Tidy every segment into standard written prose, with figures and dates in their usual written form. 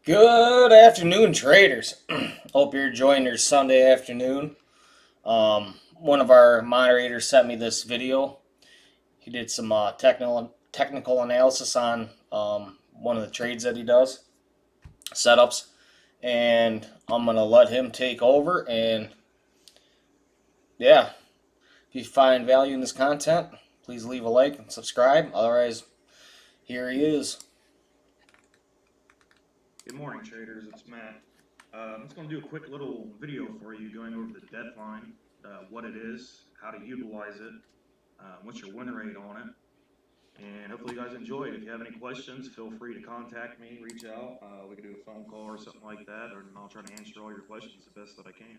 Good afternoon, traders. Hope you're enjoying your Sunday afternoon. One of our moderators sent me this video. He did some technical analysis on one of the trades that he does, setups, and I'm gonna let him take over. And yeah, if you find value in this content, please leave a like and subscribe. Otherwise, here he is. Good morning, traders. It's Matt. I'm just going to do a quick little video for you going over the deadline, what it is, how to utilize it, what's your win rate on it, and hopefully you guys enjoy it. If you have any questions, feel free to contact me, reach out. We can do a phone call or something like that, or I'll try to answer all your questions the best that I can.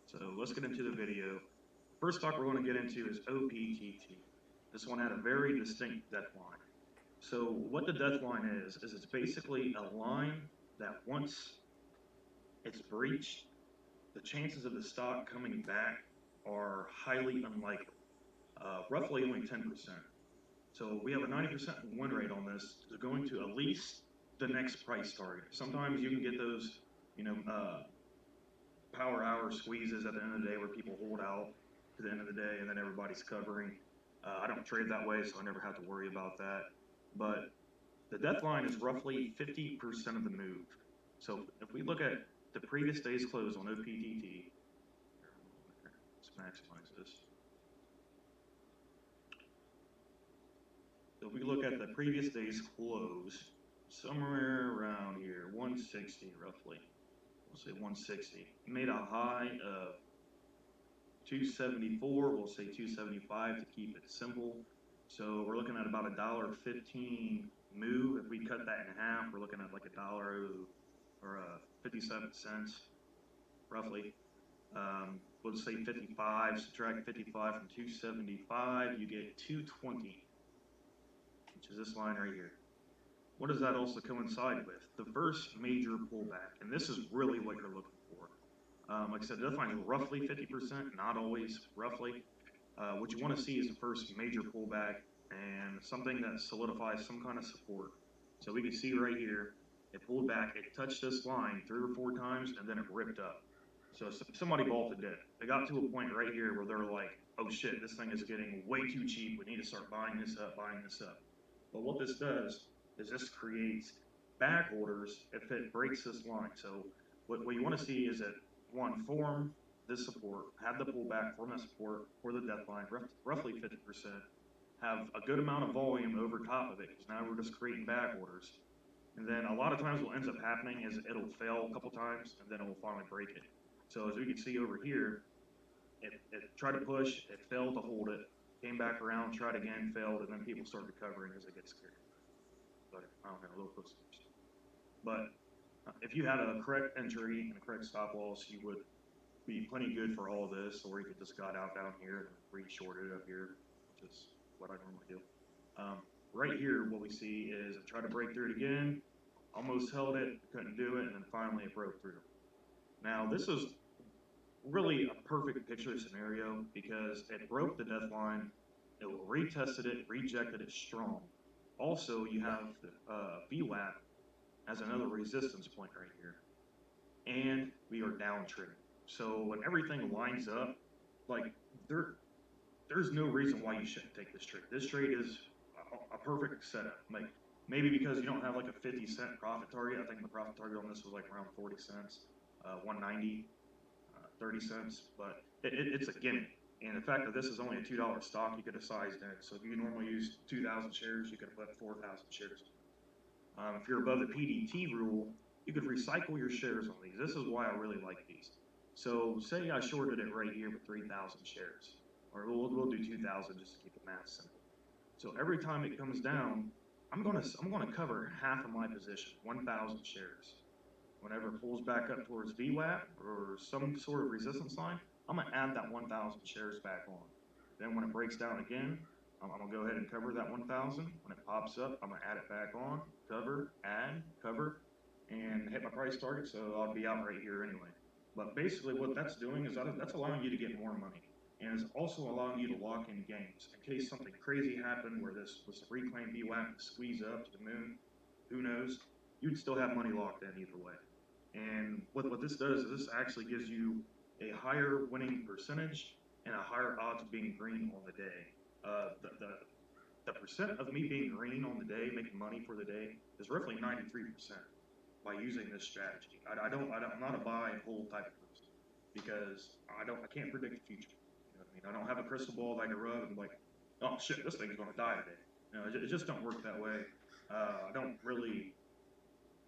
So let's get into the video. First stock we're going to get into is OPTT. This one had a very distinct deadline. So what the deadline is it's basically a line that once it's breached, the chances of the stock coming back are highly unlikely, roughly only 10%. So we have a 90% win rate on this. They're going to at least the next price target. Sometimes you can get those, power hour squeezes at the end of the day where people hold out to the end of the day and then everybody's covering. I don't trade that way, so I never have to worry about that. But the deadline is roughly 50% of the move. So if we look at the previous day's close on OPTT, let's maximize this. So if we look at the previous day's close, somewhere around here, 160 roughly, we'll say 160. Made a high of 274, we'll say 275 to keep it simple. So we're looking at about $1.15 move. If we cut that in half, we're looking at like $1 or 57 cents, roughly. We'll say 55, subtract 55 from 275, you get 220, which is this line right here. What does that also coincide with? The first major pullback, and this is really what you're looking for. Like I said, the deadline is roughly 50%, not always, roughly. What you want to see is the first major pullback and something that solidifies some kind of support. So we can see right here, it pulled back, it touched this line 3 or 4 times, and then it ripped up. So somebody bolted it. They got to a point right here where they're like, oh shit, this thing is getting way too cheap. We need to start buying this up. But what this does is this creates back orders if it breaks this line. So what you want to see is that, one, form this support, have the pullback, form that support for the deadline, roughly 50%, have a good amount of volume over top of it, because now we're just creating back orders. And then a lot of times what ends up happening is it'll fail a couple times, and then it will finally break it. So as we can see over here, it tried to push, it failed to hold it, came back around, tried again, failed, and then people start recovering as it gets scared. But I don't know, a little close. But if you had a correct entry and a correct stop loss, you would be plenty good for all of this, or you could just got out down here and re-short it up here, which is what I normally do. Right here, what we see is it tried to break through it again, almost held it, couldn't do it, and then finally it broke through. Now, this is really a perfect picture scenario because it broke the deadline, it retested it, rejected it strong. Also, you have the VWAP as another resistance point right here. And we are downtrending. So when everything lines up, like there's no reason why you shouldn't take this trade. This trade is a perfect setup. Like maybe because you don't have like a 50-cent profit target. I think the profit target on this was like around 40 cents, 190, 30 cents. But it's a gimmick. And the fact that this is only a $2 stock, you could have sized in. So if you normally use 2,000 shares, you could have put 4,000 shares. If you're above the PDT rule, you could recycle your shares on these. This is why I really like these. So say I shorted it right here with 3,000 shares, or we'll do 2,000 just to keep the math simple. So every time it comes down, I'm gonna cover half of my position, 1,000 shares. Whenever it pulls back up towards VWAP or some sort of resistance line, I'm gonna add that 1,000 shares back on. Then when it breaks down again, I'm gonna go ahead and cover that 1,000. When it pops up, I'm gonna add it back on, cover, add, cover, and hit my price target. So I'll be out right here anyway. But basically, what that's doing is that's allowing you to get more money, and it's also allowing you to lock in gains in case something crazy happened where this was reclaimed VWAP, squeeze up to the moon. Who knows? you'd still have money locked in either way. And what this does is this actually gives you a higher winning percentage and a higher odds of being green on the day. The percent of me being green on the day, making money for the day, is roughly 93% by using this strategy. I'm not a buy and hold type of person because I can't predict the future. You know what I mean? I don't have a crystal ball that I can rub and be like, oh shit, this thing's going to die today. No, it just don't work that way. I don't really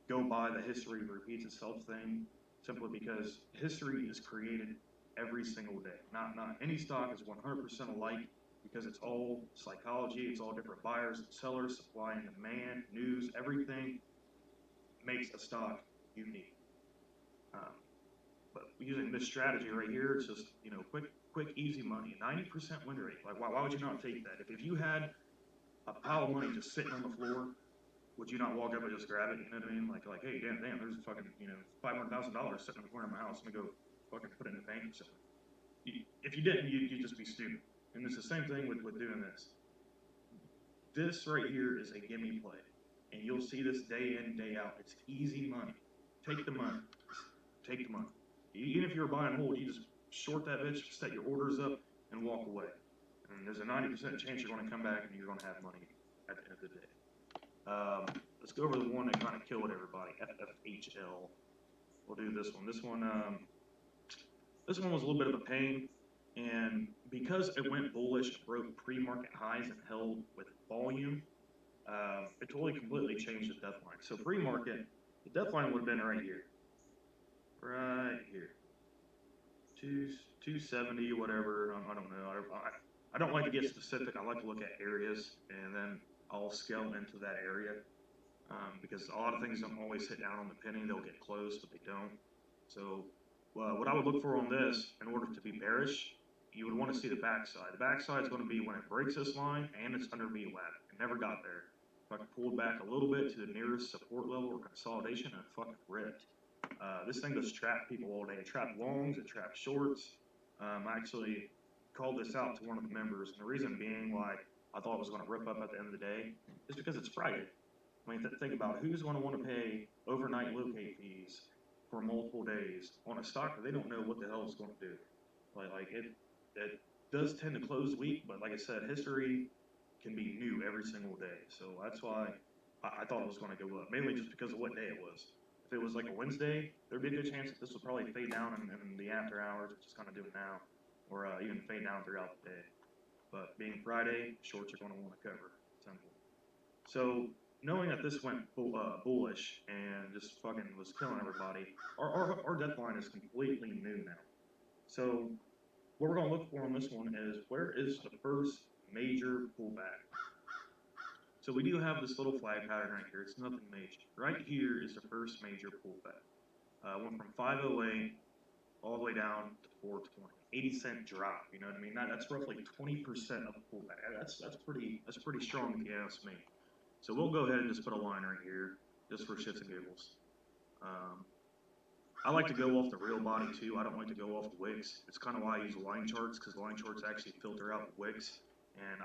go by the history repeats itself thing simply because history is created every single day. Not any stock is 100% alike because it's all psychology, it's all different buyers and sellers, supply and demand, news, everything makes a stock unique. Um, but using this strategy right here, it's just quick, easy money, 90% win rate. Like why would you not take that? If you had a pile of money just sitting on the floor, would you not walk up and just grab it? You know what I mean? Like, hey, damn, there's fucking, $500,000 sitting in the corner of my house. I'm gonna go fucking put it in the bank or something. If you didn't, you'd just be stupid. And it's the same thing with doing this. This right here is a gimme play, and you'll see this day in, day out. It's easy money. Take the money. Take the money. Even if you're buying hold, you just short that bitch, set your orders up, and walk away. And there's a 90% chance you're going to come back and you're going to have money at the end of the day. Let's go over the one that kind of killed everybody, FFHL. We'll do this one. This one was a little bit of a pain, and because it went bullish, broke pre-market highs and held with volume, it totally completely changed the death line. So pre-market, the death line would have been right here. Right here. 270, whatever, I don't know. I don't like to get specific. I like to look at areas, and then I'll scale into that area. Because a lot of things don't always hit down on the penny. They'll get close, but they don't. So what I would look for on this, in order to be bearish, you would want to see the backside. The backside is going to be when it breaks this line and it's under VWAP. It never got there. Fucking pulled back a little bit to the nearest support level or consolidation and it fucking ripped. This thing just trapped people all day. It trapped longs, it trapped shorts. I actually called this out to one of the members, and the reason being why I thought it was going to rip up at the end of the day is because it's Friday. I mean, think about it. Who's going to want to pay overnight locate fees for multiple days on a stock that they don't know what the hell it's going to do? It does tend to close weak, but like I said, history can be new every single day. So that's why I thought it was going to go up, mainly just because of what day it was. If it was like a Wednesday, there'd be a good chance that this would probably fade down in the after hours, which is kind of doing now, or even fade down throughout the day. But being Friday, shorts are going to want to cover. Simple. So knowing that this went bullish and just fucking was killing everybody, our deadline is completely new now. So what we're going to look for on this one is where is the first major pullback? So we do have this little flag pattern right here. It's nothing major. Right here is the first major pullback. Went from 508 all the way down to 420. 80-cent drop. You know what I mean? That's roughly 20% of the pullback. That's pretty strong if you ask me. So we'll go ahead and just put a line right here, just for shits and giggles. I like to go off the real body too. I don't like to go off the wicks. It's kind of why I use line charts, because line charts actually filter out the wicks. And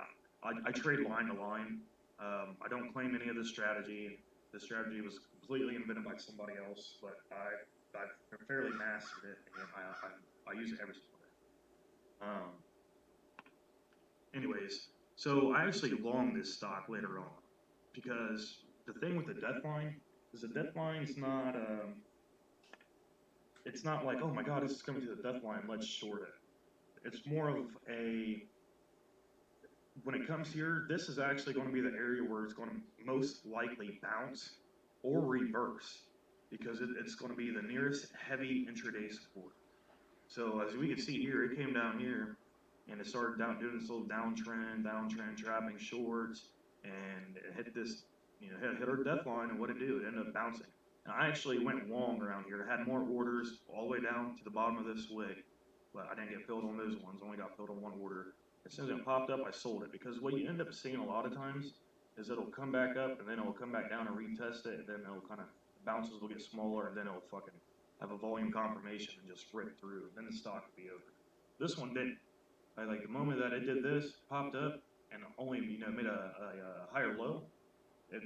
I trade line to line. I don't claim any of this strategy. The strategy was completely invented by somebody else, but I've fairly mastered it, and I use it every single day. Anyways, so I actually long this stock later on, because the thing with the death line is the death line is not it's not like, oh my god, this is coming to the death line, let's short it. It's more of a, when it comes here, this is actually going to be the area where it's going to most likely bounce or reverse, because it's going to be the nearest heavy intraday support. So as we can see here, it came down here and it started doing this little downtrend, trapping shorts, and it hit this, hit our death line, and what it do? It ended up bouncing. And I actually went long around here. I had more orders all the way down to the bottom of this wick, but I didn't get filled on those ones. Only got filled on one order. As soon as it popped up, I sold it, because what you end up seeing a lot of times is it'll come back up and then it'll come back down and retest it, and then it'll kind of, bounces will get smaller, and then it'll fucking have a volume confirmation and just rip through. Then the stock will be over. This one didn't. Like the moment that it did this, popped up, and only made a higher low, it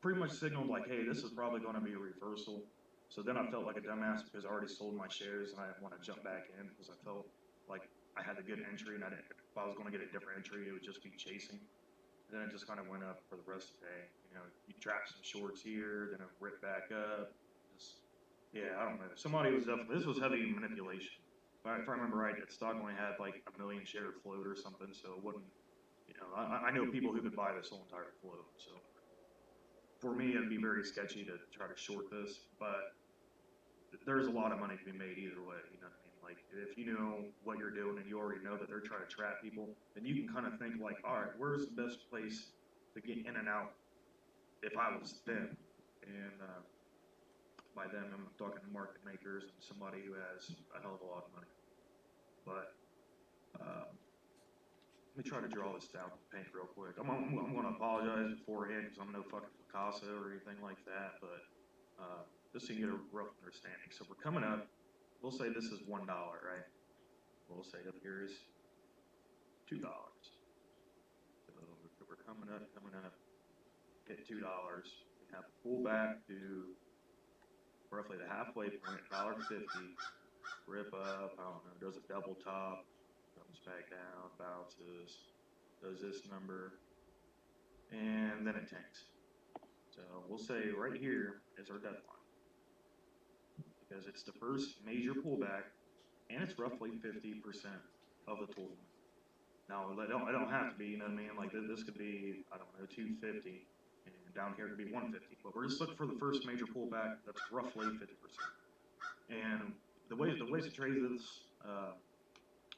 pretty much signaled like, hey, this is probably going to be a reversal. So then I felt like a dumbass because I already sold my shares and I didn't want to jump back in because I felt like I had a good entry and I didn't, if I was going to get a different entry, it would just be chasing. And then it just kind of went up for the rest of the day. You know, you trap some shorts here, then it ripped back up. Just, yeah, I don't know. Somebody was definitely, this was heavy manipulation. If I remember right, that stock only had like a million share float or something, so it wouldn't, you know, I know people who could buy this whole entire float. So for me, it'd be very sketchy to try to short this, but there's a lot of money to be made either way. You know what I mean? Like if you know what you're doing and you already know that they're trying to trap people, then you can kind of think like, all right, where's the best place to get in and out if I was them? And by them, I'm talking market makers and somebody who has a hell of a lot of money. But let me try to draw this down with paint real quick. I'm going to apologize beforehand because I'm no fucking Picasso or anything like that, but just so you get a rough understanding. So we're coming up. We'll say this is $1, right? We'll say up here is $2. So we're coming up, hit $2. We have a pullback to roughly the halfway point, $1.50. Rip up, I don't know, does a double top, comes back down, bounces, does this number, and then it tanks. So we'll say right here is our deadline because it's the first major pullback and it's roughly 50% of the total. Now, it don't have to be, you know what I mean? Like this could be, I don't know, 250, and down here could be 150. But we're just looking for the first major pullback that's roughly 50%. And the ways to trade this, I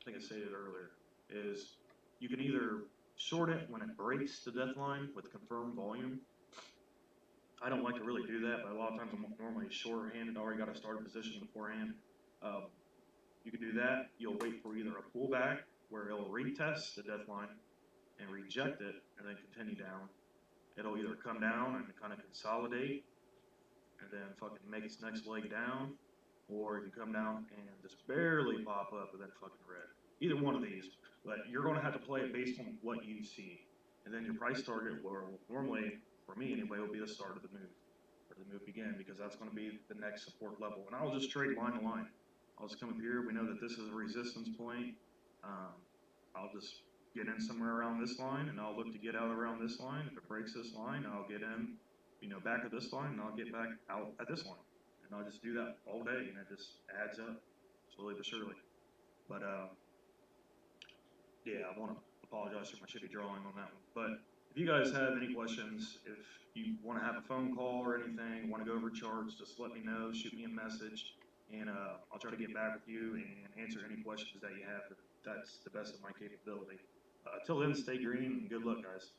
think I stated earlier, is you can either short it when it breaks the death line with confirmed volume. I don't like to really do that, but a lot of times I'm normally short-handed. I already got a started position beforehand. You can do that. You'll wait for either a pullback where it'll retest the death line and reject it and then continue down. It'll either come down and kind of consolidate and then fucking make its next leg down, or it can come down and just barely pop up and then fucking red. Either one of these, but you're going to have to play it based on what you see. And then your price target will normally, for me anyway, will be the start of the move, or the move begin, because that's going to be the next support level. And I'll just trade line to line. I'll just come up here. We know that this is a resistance point. I'll just get in somewhere around this line, and I'll look to get out around this line. If it breaks this line, I'll get in, you know, back at this line, and I'll get back out at this line. And I'll just do that all day, and it just adds up slowly but surely. But yeah, I want to apologize for my shitty drawing on that one. But if you guys have any questions, if you want to have a phone call or anything, want to go over charts, just let me know, shoot me a message, and I'll try to get back with you and answer any questions that you have. That's the best of my capability. Till then, stay green and good luck, guys.